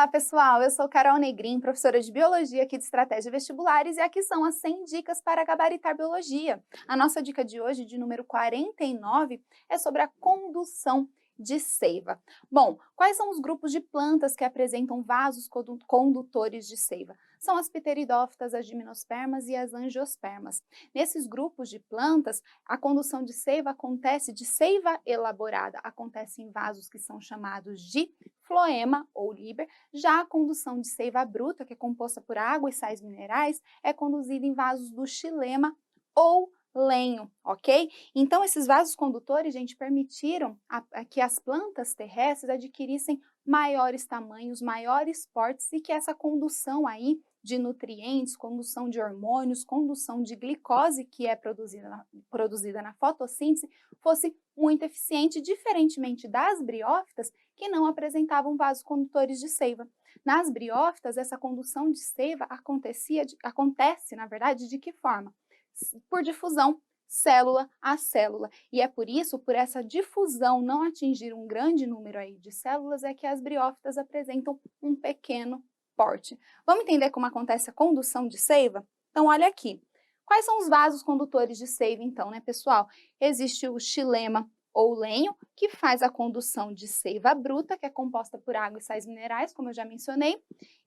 Olá, pessoal! Eu sou Carol Negrin, professora de Biologia aqui de Estratégia Vestibulares, e aqui são as 100 dicas para gabaritar Biologia. A nossa dica de hoje, de número 49, é sobre a condução de seiva. Bom, quais são os grupos de plantas que apresentam vasos condutores de seiva? São as pteridófitas, as gimnospermas e as angiospermas. Nesses grupos de plantas, a condução de seiva elaborada, acontece em vasos que são chamados de floema ou líber. Já a condução de seiva bruta, que é composta por água e sais minerais, é conduzida em vasos do xilema ou lenho, ok? Então, esses vasos condutores, gente, permitiram que as plantas terrestres adquirissem maiores tamanhos, maiores portes, e que essa condução aí de nutrientes, condução de hormônios, condução de glicose, que é produzida na fotossíntese, fosse muito eficiente, diferentemente das briófitas, que não apresentavam vasos condutores de seiva. Nas briófitas, essa condução de seiva acontece, na verdade, de que forma? Por difusão, célula a célula. E é por isso, por essa difusão não atingir um grande número aí de células, é que as briófitas apresentam um pequeno porte. Vamos entender como acontece a condução de seiva? Então, olha aqui. Quais são os vasos condutores de seiva, então, né, pessoal? Existe o xilema ou lenho, que faz a condução de seiva bruta, que é composta por água e sais minerais, como eu já mencionei,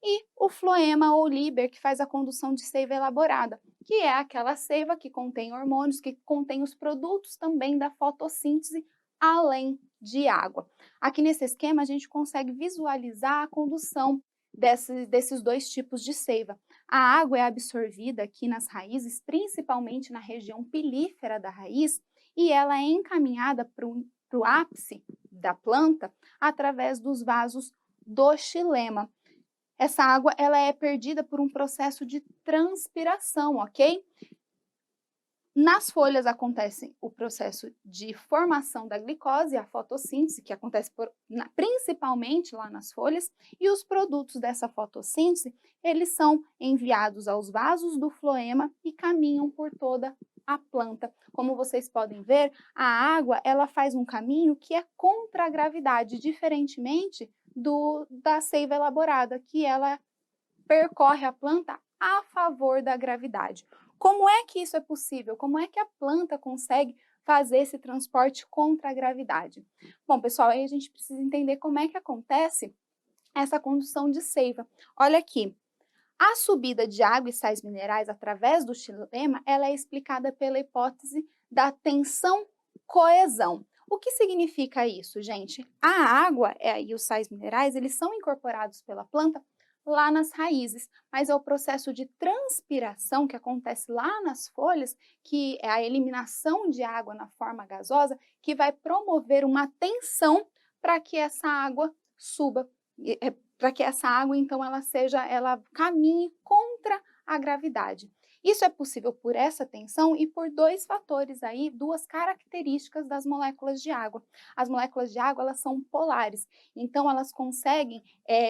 e o floema ou líber, que faz a condução de seiva elaborada, que é aquela seiva que contém hormônios, que contém os produtos também da fotossíntese, além de água. Aqui nesse esquema, a gente consegue visualizar a condução desses dois tipos de seiva. A água é absorvida aqui nas raízes, principalmente na região pilífera da raiz, e ela é encaminhada para o ápice da planta através dos vasos do xilema. Essa água ela é perdida por um processo de transpiração, ok? Nas folhas acontece o processo de formação da glicose, a fotossíntese, que acontece principalmente lá nas folhas, e os produtos dessa fotossíntese, eles são enviados aos vasos do floema e caminham por toda a planta. Como vocês podem ver, a água ela faz um caminho que é contra a gravidade, diferentemente da seiva elaborada, que ela percorre a planta a favor da gravidade. Como é que isso é possível? Como é que a planta consegue fazer esse transporte contra a gravidade? Bom, pessoal, aí a gente precisa entender como é que acontece essa condução de seiva. Olha aqui, a subida de água e sais minerais através do xilema, ela é explicada pela hipótese da tensão-coesão. O que significa isso, gente? A água e os sais minerais, eles são incorporados pela planta lá nas raízes, mas é o processo de transpiração que acontece lá nas folhas, que é a eliminação de água na forma gasosa, que vai promover uma tensão para que essa água suba, para que essa água, então, ela caminhe contra a gravidade. Isso é possível por essa tensão e por dois fatores aí, duas características das moléculas de água. As moléculas de água, elas são polares, então elas conseguem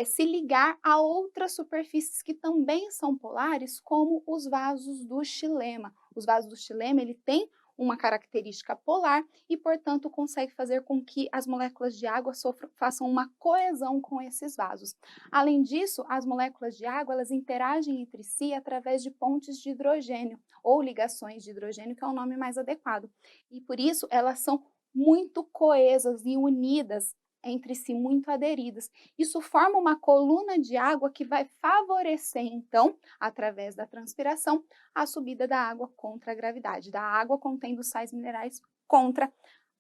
se ligar a outras superfícies que também são polares, como os vasos do xilema. Os vasos do xilema, ele tem uma característica polar e, portanto, consegue fazer com que as moléculas de água façam uma coesão com esses vasos. Além disso, as moléculas de água, elas interagem entre si através de pontes de hidrogênio, ou ligações de hidrogênio, que é o nome mais adequado. E, por isso, elas são muito coesas e unidas entre si, muito aderidas. Isso forma uma coluna de água que vai favorecer, então, através da transpiração, a subida da água contra a gravidade, da água contendo sais minerais contra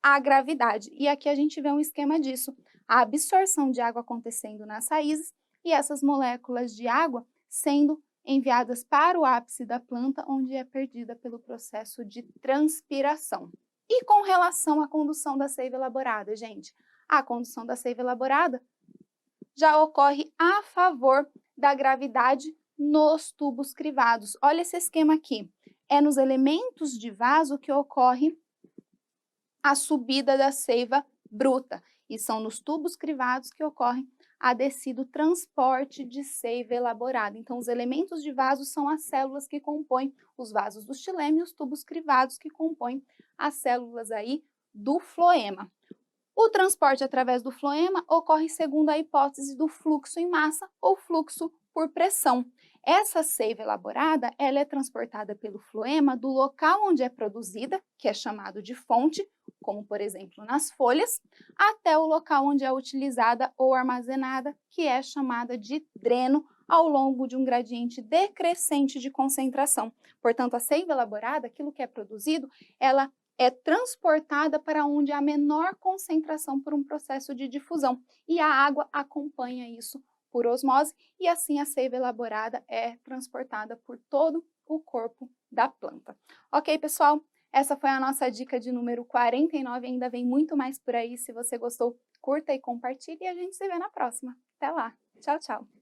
a gravidade. E aqui a gente vê um esquema disso, a absorção de água acontecendo nas raízes e essas moléculas de água sendo enviadas para o ápice da planta, onde é perdida pelo processo de transpiração. E com relação à condução da seiva elaborada, gente? A condução da seiva elaborada já ocorre a favor da gravidade nos tubos crivados. Olha esse esquema aqui. É nos elementos de vaso que ocorre a subida da seiva bruta. E são nos tubos crivados que ocorre a descida, o transporte de seiva elaborada. Então, os elementos de vaso são as células que compõem os vasos do xilema e os tubos crivados que compõem as células aí do floema. O transporte através do floema ocorre segundo a hipótese do fluxo em massa ou fluxo por pressão. Essa seiva elaborada, ela é transportada pelo floema do local onde é produzida, que é chamado de fonte, como por exemplo nas folhas, até o local onde é utilizada ou armazenada, que é chamada de dreno, ao longo de um gradiente decrescente de concentração. Portanto, a seiva elaborada, aquilo que é produzido, ela é transportada para onde há menor concentração por um processo de difusão. E a água acompanha isso por osmose e assim a seiva elaborada é transportada por todo o corpo da planta. Ok, pessoal? Essa foi a nossa dica de número 49, ainda vem muito mais por aí. Se você gostou, curta e compartilhe e a gente se vê na próxima. Até lá! Tchau, tchau!